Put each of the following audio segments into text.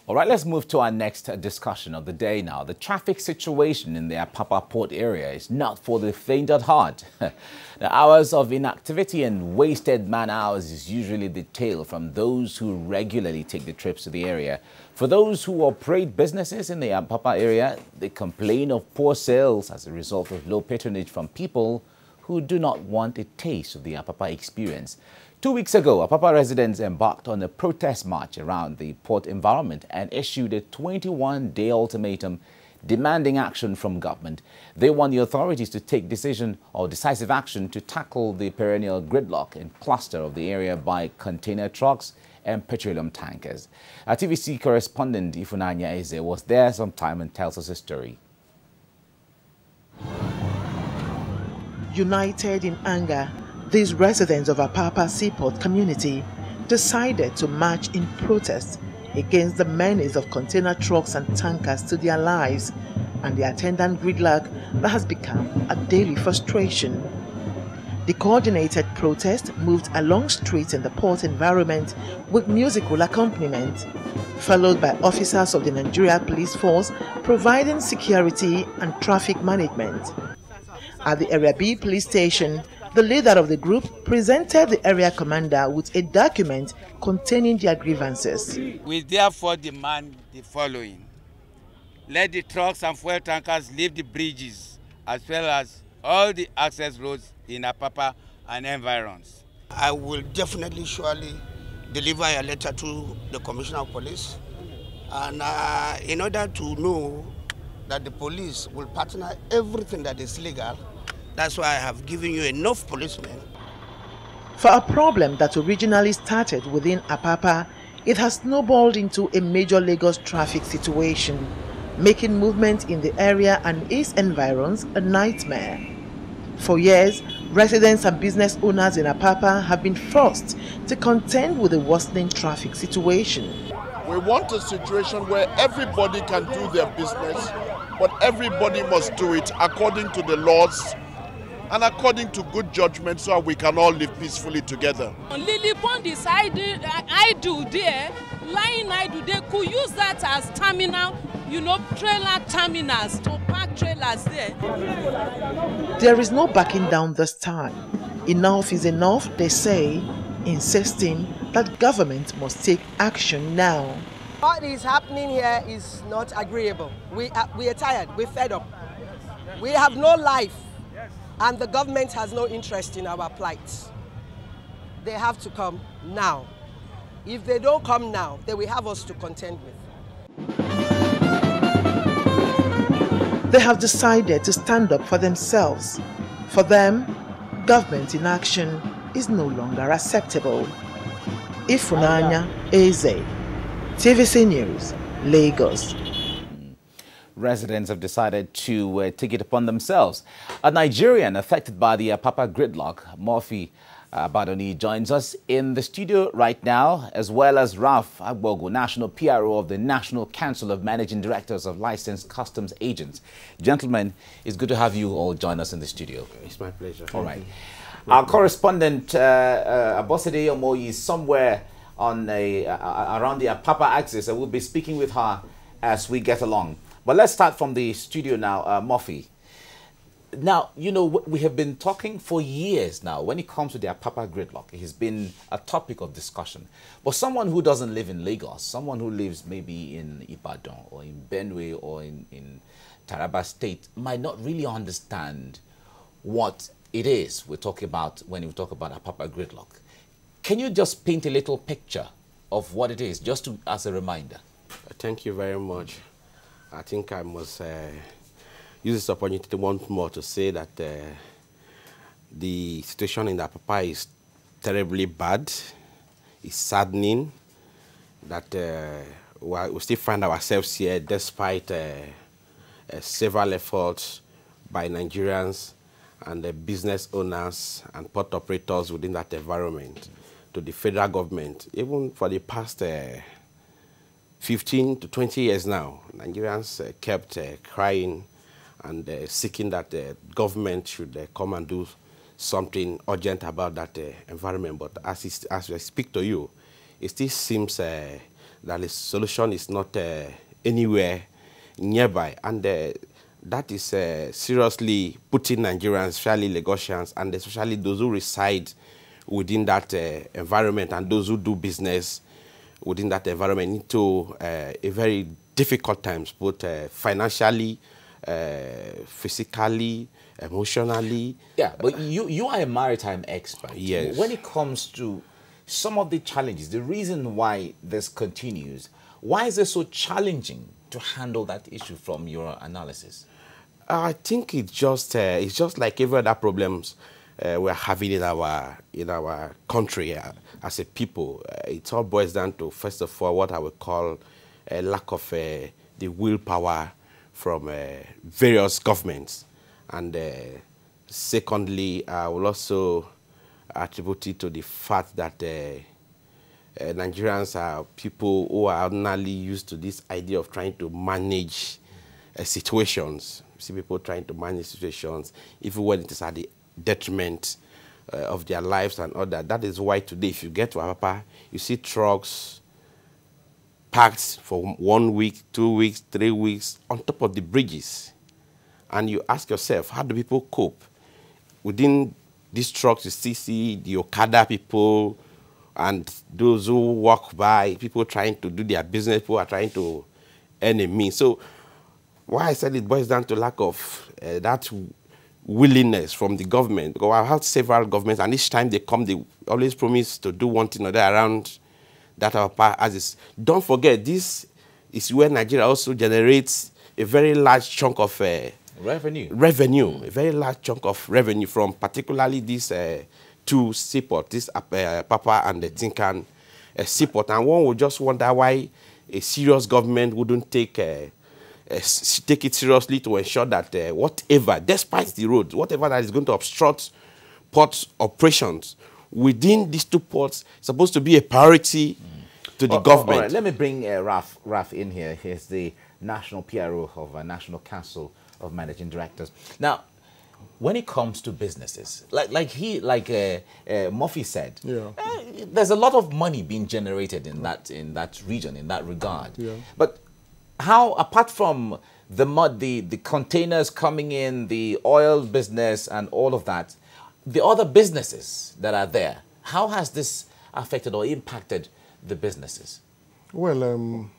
All right, let's move to our next discussion of the day now. The traffic situation in the Apapa port area is not for the faint at heart. The hours of inactivity and wasted man hours is usually the tale from those who regularly take the trips to the area. For those who operate businesses in the Apapa area, they complain of poor sales as a result of low patronage from people who do not want a taste of the Apapa experience. 2 weeks ago, Apapa residents embarked on a protest march around the port environment and issued a 21-day ultimatum demanding action from government. They want the authorities to take decisive action to tackle the perennial gridlock and cluster of the area by container trucks and petroleum tankers. Our TVC correspondent Ifunanya Eze was there sometime and tells us a story. United in anger, these residents of Apapa Seaport community decided to march in protest against the menace of container trucks and tankers to their lives and the attendant gridlock that has become a daily frustration. The coordinated protest moved along streets in the port environment with musical accompaniment, followed by officers of the Nigeria Police Force providing security and traffic management. At the Area B police station, the leader of the group presented the area commander with a document containing their grievances. We therefore demand the following. Let the trucks and fuel tankers leave the bridges as well as all the access roads in Apapa and environs. I will definitely surely deliver a letter to the Commissioner of Police, and in order to know that the police will partner everything that is legal. That's why I have given you enough policemen. For a problem that originally started within Apapa, it has snowballed into a major Lagos traffic situation, making movement in the area and its environs a nightmare. For years, residents and business owners in Apapa have been forced to contend with the worsening traffic situation. We want a situation where everybody can do their business, but everybody must do it according to the laws and according to good judgment, so we can all live peacefully together. Lily Pond is idle there, lying idle. They could use that as terminal, trailer terminals to park trailers there. There is no backing down this time. Enough is enough, they say, insisting that government must take action now. What is happening here is not agreeable. We are tired, we're fed up. We have no life. And the government has no interest in our plight. They have to come now. If they don't come now, they will have us to contend with. They have decided to stand up for themselves. For them, government inaction is no longer acceptable. Ifunanya Eze, TVC News, Lagos. Residents have decided to take it upon themselves. A Nigerian affected by the Apapa Gridlock, Murphy Badoni, joins us in the studio right now, as well as Ralph Agbogo, National PRO of the National Council of Managing Directors of Licensed Customs Agents. Gentlemen, it's good to have you all join us in the studio. It's my pleasure. All right. Our correspondent, Abosede Omoyi, is somewhere on around the Apapa axis, and we'll be speaking with her as we get along. But let's start from the studio now, Murphy. Now, we have been talking for years now when it comes to the Apapa Gridlock. It has been a topic of discussion. But someone who doesn't live in Lagos, someone who lives maybe in Ibadan or in Benue or in Taraba State might not really understand what it is we're talking about when we talk about Apapa Gridlock. Can you just paint a little picture of what it is, just as a reminder? Thank you very much. I think I must use this opportunity once more to say that the situation in Apapa is terribly bad. It's saddening that we still find ourselves here despite several efforts by Nigerians and the business owners and port operators within that environment to the federal government. Even for the past 15 to 20 years now, Nigerians kept crying and seeking that the government should come and do something urgent about that environment. But as I speak to you, it still seems that the solution is not anywhere nearby. And that is seriously putting Nigerians, especially Lagosians, and especially those who reside within that environment and those who do business within that environment into a very difficult times, both financially, physically, emotionally. Yeah, but you are a maritime expert. Yes. When it comes to some of the challenges, the reason why this continues, why is it so challenging to handle that issue from your analysis? I think it's just like every other problems we're having in our country as a people. It all boils down to, first of all, what I would call a lack of the willpower from various governments. And secondly, I will also attribute it to the fact that Nigerians are people who are ordinarily used to this idea of trying to manage situations. You see people trying to manage situations, even when it is at the detriment of their lives and all that. That is why today, if you get to Apapa, you see trucks parked for 1 week, 2 weeks, 3 weeks on top of the bridges. And you ask yourself, how do people cope? Within these trucks, you still see the Okada people and those who walk by, people trying to do their business, people are trying to earn a means. So why I said it boils down to lack of that willingness from the government. Because I've had several governments, and each time they come, they always promise to do one thing or the other around that our part as is. Don't forget, this is where Nigeria also generates a very large chunk of revenue, a very large chunk of revenue from particularly these two seaports, this Apapa and the Tinkan seaport. And one would just wonder why a serious government wouldn't take it seriously to ensure that whatever, despite the roads, whatever that is going to obstruct port operations within these two ports is supposed to be a priority to the government. All right. Let me bring Raf in here. He's the National PRO of National Council of Managing Directors. Now, when it comes to businesses, like Murphy said, there's a lot of money being generated in that region, in that regard. Yeah. But how, apart from the containers coming in, the oil business and all of that, the other businesses that are there, how has this affected or impacted the businesses? Well,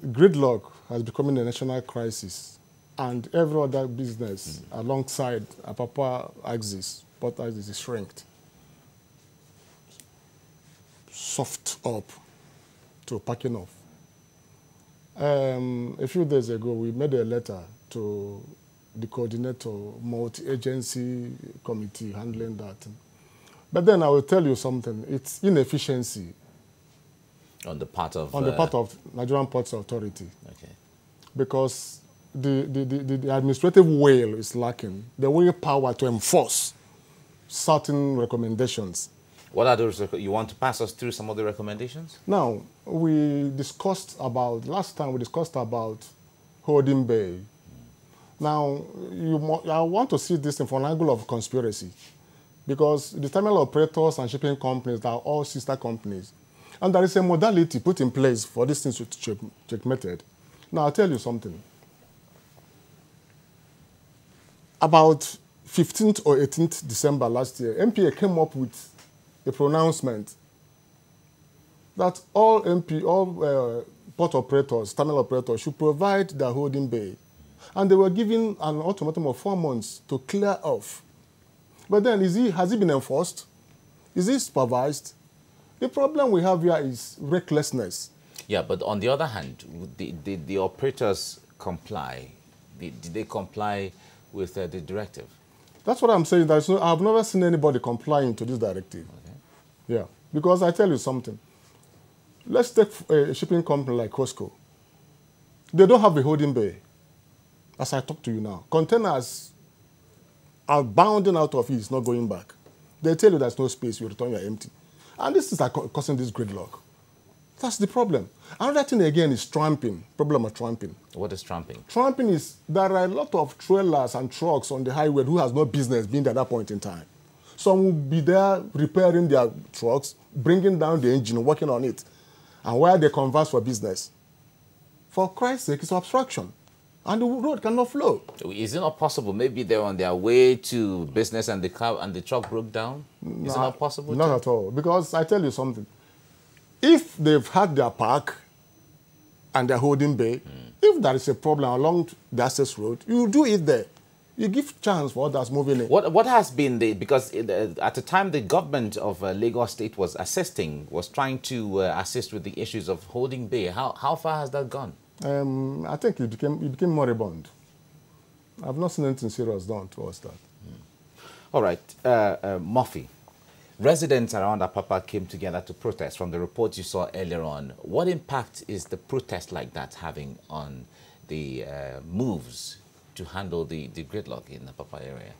gridlock has become a national crisis, and every other business alongside Apapa axis, port axis is shrinked. Soft up to packing off. A few days ago, we made a letter to the coordinator, multi-agency committee handling that. But then I will tell you something, it's inefficiency. On the part of Nigerian Ports Authority. Okay. Because the administrative will is lacking, the willpower to enforce certain recommendations. What are those? You want to pass us through some of the recommendations? Now, we discussed about, last time we discussed about Holding Bay. Now, I want to see this from an angle of conspiracy, because the terminal operators and shipping companies are all sister companies. And there is a modality put in place for this thing to be checkmated. Now, I'll tell you something. About 15th or 18th December last year, MPA came up with a pronouncement that all port operators, terminal operators, should provide their holding bay. And they were given an ultimatum of 4 months to clear off. But then, has it been enforced? Is it supervised? The problem we have here is recklessness. Yeah, but on the other hand, did the operators comply? Did they comply with the directive? That's what I'm saying. I've never seen anybody complying to this directive. Okay. Yeah, because I tell you something. Let's take a shipping company like Costco. They don't have a holding bay, as I talk to you now. Containers are bounding out of it, it's not going back. They tell you there's no space, you return, you're empty. And this is causing this gridlock. That's the problem. Another thing again is tramping, problem of tramping. What is tramping? Tramping is, there are a lot of trailers and trucks on the highway who has no business being there at that point in time. Some will be there repairing their trucks, bringing down the engine, working on it. and where they converse for business. For Christ's sake, it's obstruction. And the road cannot flow. Is it not possible? Maybe they're on their way to business and the car and the truck broke down? Is it not possible? Not at all. Because I tell you something. If they've had their park and they're holding bay, if there is a problem along the access road, you do it there. You give chance for others moving in. What has been because at the time the government of Lagos State was trying to assist with the issues of holding bay. How far has that gone? I think it became moribund. I've not seen anything serious done towards that. All right, Murphy. Residents around Apapa came together to protest. From the reports you saw earlier on, what impact is the protest like that having on the moves to handle the gridlock in the Apapa area?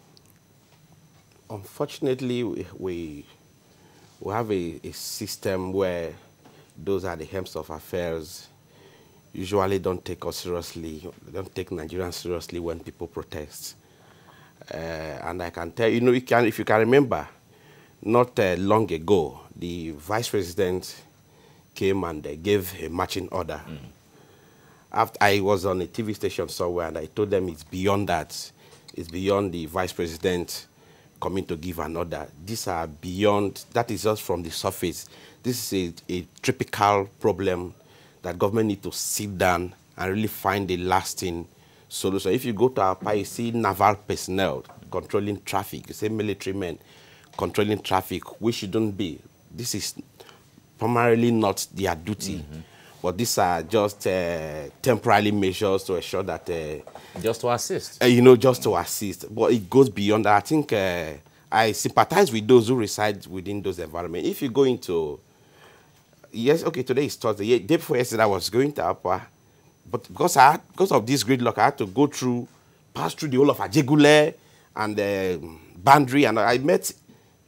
Unfortunately, we have a system where those are the helms of affairs usually don't take us seriously, don't take Nigerians seriously when people protest. And I can tell you, if you can remember, not long ago, the vice president came and gave a marching order. After I was on a TV station somewhere, and I told them it's beyond that. It's beyond the vice president coming to give an order. These are beyond, that is just from the surface. This is a typical problem that government need to sit down and really find a lasting solution. If you go to Apapa, you see naval personnel controlling traffic. You see military men controlling traffic, which shouldn't be. This is primarily not their duty. But these are just temporary measures to ensure that... just to assist. Just to assist. But it goes beyond that. I think I sympathize with those who reside within those environments. If you go into... Yes, okay, today is Thursday. Day before yesterday, I was going to Apapa. But because of this gridlock, I had to pass through the whole of Ajegule and Bandri. And I met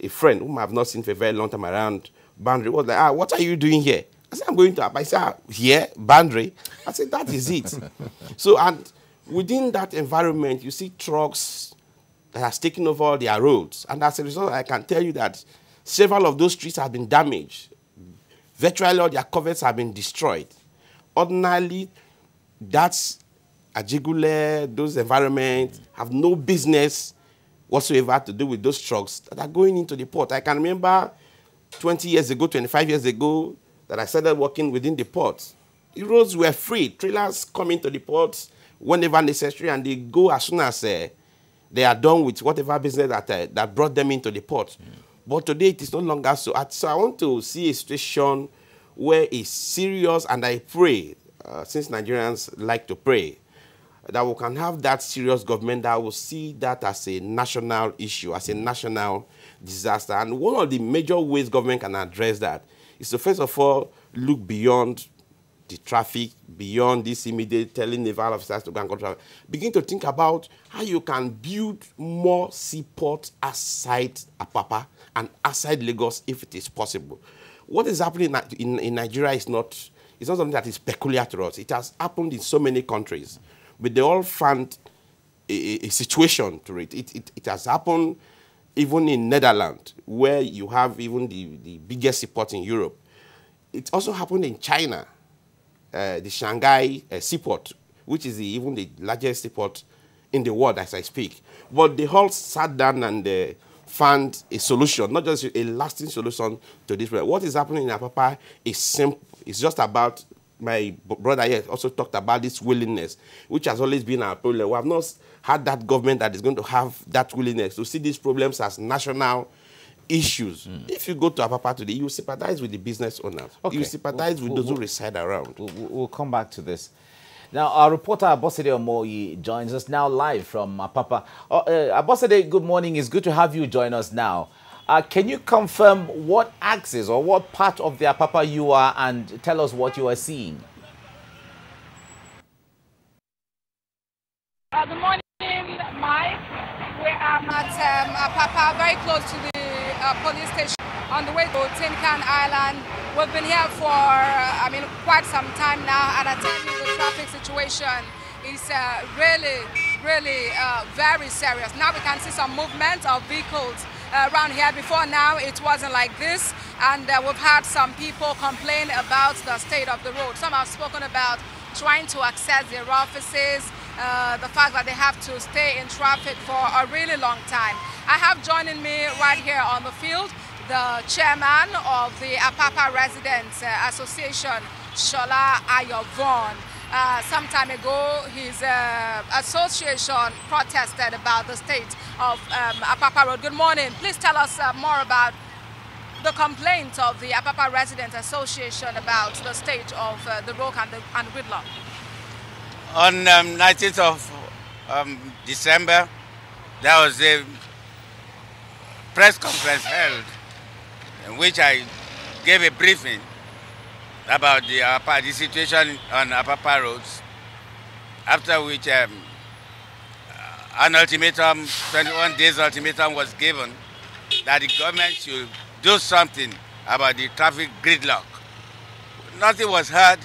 a friend whom I have not seen for a very long time around Bandri. He was like, what are you doing here? I said, I'm going to Apapa. He said, here, Bandri? I said, that is it. So, and within that environment, you see trucks that has taken over their roads. And as a result, I can tell you that several of those streets have been damaged. Virtually all their covers have been destroyed. Ordinarily, that's Ajegule, those environments have no business whatsoever to do with those trucks that are going into the port. I can remember 20 years ago, 25 years ago, that I started working within the port. The roads were free. Trailers come into the port whenever necessary, and they go as soon as they are done with whatever business that brought them into the port. But today, it is no longer so. So I want to see a situation where it's serious, and I pray, since Nigerians like to pray, that we can have that serious government that will see that as a national issue, as a national disaster. And one of the major ways government can address that is to, first of all, look beyond the traffic, beyond this immediate telling naval officers to go and control. Begin to think about how you can build more seaports outside Apapa and outside Lagos if it is possible. What is happening in Nigeria is not something that is peculiar to us. It has happened in so many countries, but they all found a situation to it. It has happened even in Netherlands, where you have even the biggest seaport in Europe. It also happened in China, the Shanghai seaport, which is even the largest seaport in the world as I speak. But they all sat down and found a solution, not just a lasting solution to this problem. What is happening in Apapa is simple. It's just about, my brother here also talked about this willingness, which has always been our problem. We have not had that government that is going to have that willingness to see these problems as national issues. If you go to Apapa today, you sympathize with the business owners. Okay. You sympathize with those who reside around. We'll come back to this. Now, our reporter Abosede Omoyi joins us now live from Apapa. Abosede, good morning. It's good to have you join us now. Can you confirm what axis or what part of the Apapa you are and tell us what you are seeing? Good morning, Mike. We are at Apapa, very close to the police station on the way to Tinkan Island. We've been here for, quite some time now, and I tell you the traffic situation is really very serious. Now we can see some movement of vehicles around here. Before now, it wasn't like this. And we've had some people complain about the state of the road. Some have spoken about trying to access their offices, the fact that they have to stay in traffic for a really long time. I have joining me right here on the field the chairman of the Apapa Residents Association, Shola Ayovon. Some time ago, his association protested about the state of Apapa Road. Good morning. Please tell us more about the complaint of the Apapa Residents Association about the state of the road and gridlock. On 19th of December, there was a press conference held in which I gave a briefing about the situation on Apapa roads, after which an ultimatum, 21 days ultimatum was given that the government should do something about the traffic gridlock. Nothing was heard,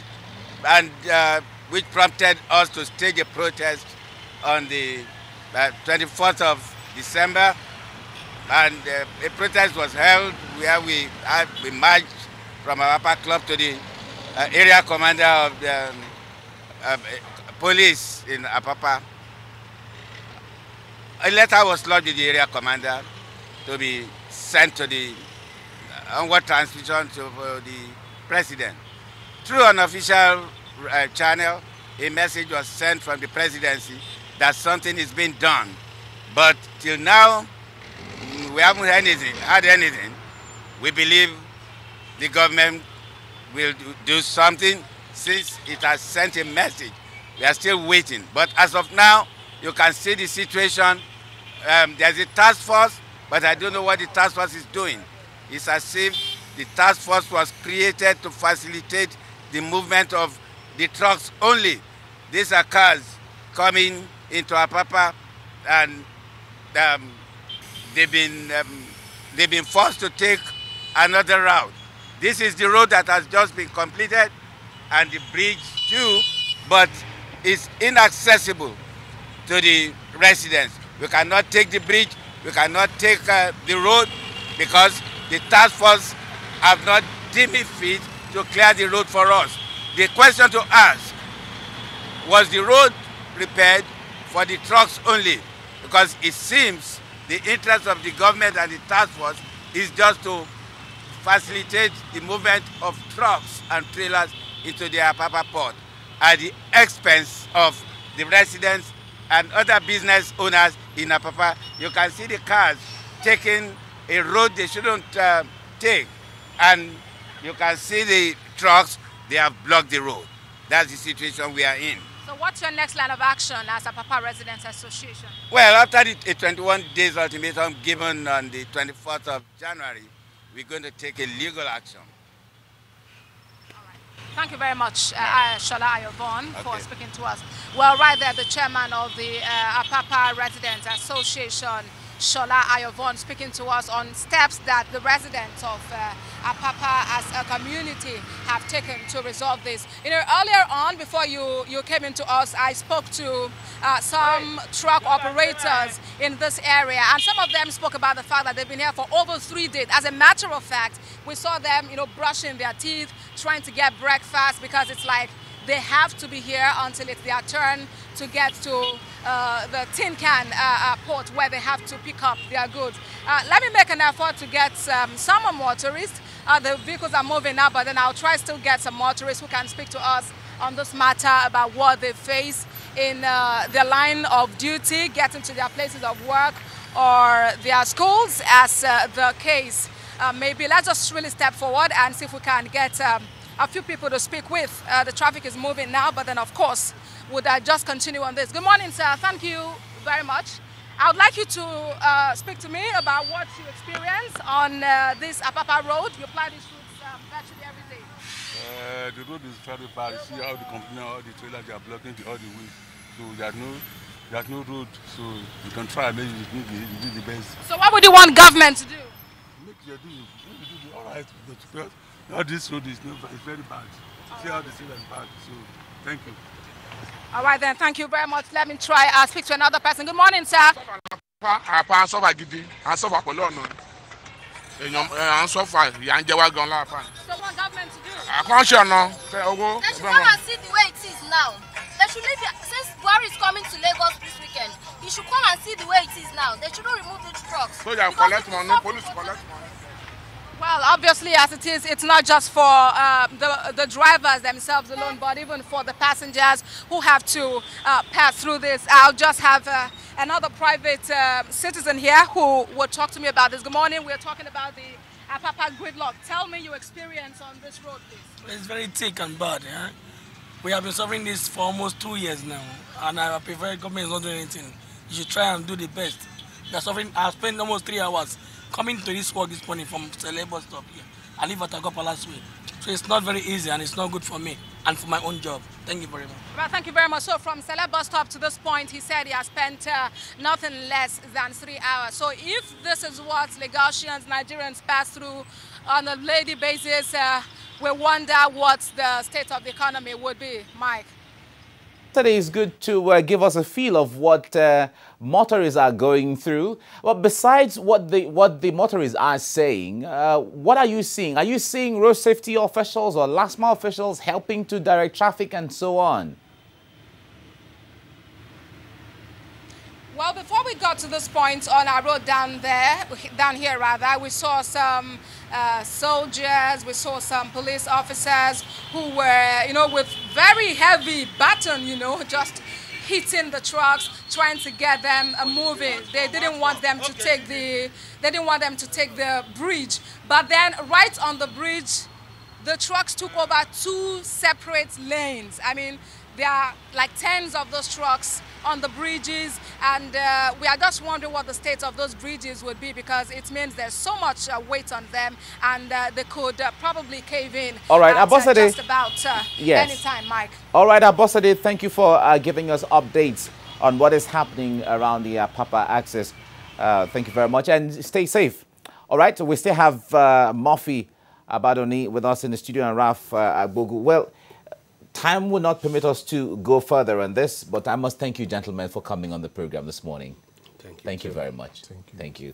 and which prompted us to stage a protest on the 24th of December, and a protest was held where we marched from our Apapa Club to the area commander of the police in Apapa. A letter was lodged with the area commander to be sent to the onward transmission to the president. Through an official channel, a message was sent from the presidency that something is being done. But till now, we haven't had anything. We believe the government will do something since it has sent a message. We are still waiting. But as of now, you can see the situation. There's a task force, but I don't know what the task force is doing. It's as if the task force was created to facilitate the movement of the trucks only. These are cars coming into Apapa, and they've been forced to take another route. This is the road that has just been completed, and the bridge too, but it's inaccessible to the residents. We cannot take the bridge, we cannot take the road, because the task force have not deemed it fit to clear the road for us. The question to ask, was the road prepared for the trucks only? Because it seems the interest of the government and the task force is just to facilitate the movement of trucks and trailers into the Apapa port at the expense of the residents and other business owners in Apapa. You can see the cars taking a road they shouldn't take, and you can see the trucks, they have blocked the road. That's the situation we are in. So what's your next line of action as a Apapa Residents Association? Well, after the 21 days ultimatum given on the 24th of January, we're going to take a legal action. All right. Thank you very much, Shola Ayovon, for speaking to us. Well, right there, the chairman of the Apapa Residents Association, Shola Ayovon, speaking to us on steps that the residents of Apapa as a community have taken to resolve this. You know, earlier on, before you came into us, I spoke to some truck operators in this area, and some of them spoke about the fact that they've been here for over 3 days. As a matter of fact, we saw them, you know, brushing their teeth, trying to get breakfast, because it's like they have to be here until it's their turn to get to the tin can port where they have to pick up their goods. Let me make an effort to get some motorists. The vehicles are moving now, but then I'll try still get some motorists who can speak to us on this matter about what they face in their line of duty, getting to their places of work or their schools, as the case maybe. Let's just really step forward and see if we can get a few people to speak with. The traffic is moving now, but then of course, would I just continue on this? Good morning, sir. Thank you very much. I would like you to speak to me about what you experience on this Apapa road. You apply these routes virtually every day. The road is very bad. You see how the company, all the trailers, they are blocking all the way. So there's no road. So you can try, maybe you do the best. So what would you want government to do? Make you do all right. Because all this road is very bad. See how the trailers is bad. So thank you. All right then, thank you very much. Let me try speak to another person. Good morning, sir. So what government to do? They should come and see the way it is now. They should leave it, since Buhari is coming to Lagos this weekend. He should come and see the way it is now. They shouldn't remove the trucks. So they collect money, police collect money. Well, obviously, as it is, it's not just for the drivers themselves alone, but even for the passengers who have to pass through this. I'll just have another private citizen here who will talk to me about this. Good morning. We're talking about the Apapa Gridlock. Tell me your experience on this road, please. It's very thick and bad. Yeah? We have been suffering this for almost 2 years now, and I prefer government is not doing anything. You should try and do the best. We are suffering. I've spent almost 3 hours coming to this work this morning from Sele bus stop here. I live at Agapa last week. So it's not very easy and it's not good for me and for my own job. Thank you very much. Well, thank you very much. So from Sele bus stop to this point, he said he has spent nothing less than 3 hours. So if this is what Lagosians, Nigerians pass through on a daily basis, we wonder what the state of the economy would be. Mike. Today is good to give us a feel of what motorists are going through. Well, besides what the motorists are saying, what are you seeing? Are you seeing road safety officials or last mile officials helping to direct traffic and so on? Well, before we got to this point on our road down here, we saw some soldiers, we saw some police officers who were, with very heavy baton, just hitting the trucks, trying to get them moving. They didn't want them to take the bridge. But then, right on the bridge, the trucks took over 2 separate lanes. I mean, there are like tens of those trucks on the bridges, and we are just wondering what the state of those bridges would be, because it means there's so much weight on them, and they could probably cave in. All right, Abosade, just about yes. Anytime, Mike. All right, Abosade, thank you for giving us updates on what is happening around the Apapa axis. Thank you very much, and stay safe. All right, so we still have Murphy Abadoni with us in the studio, and Raf Agbogu. Well, time will not permit us to go further on this, but I must thank you, gentlemen, for coming on the program this morning. Thank you. Thank you very much. Thank you. Thank you.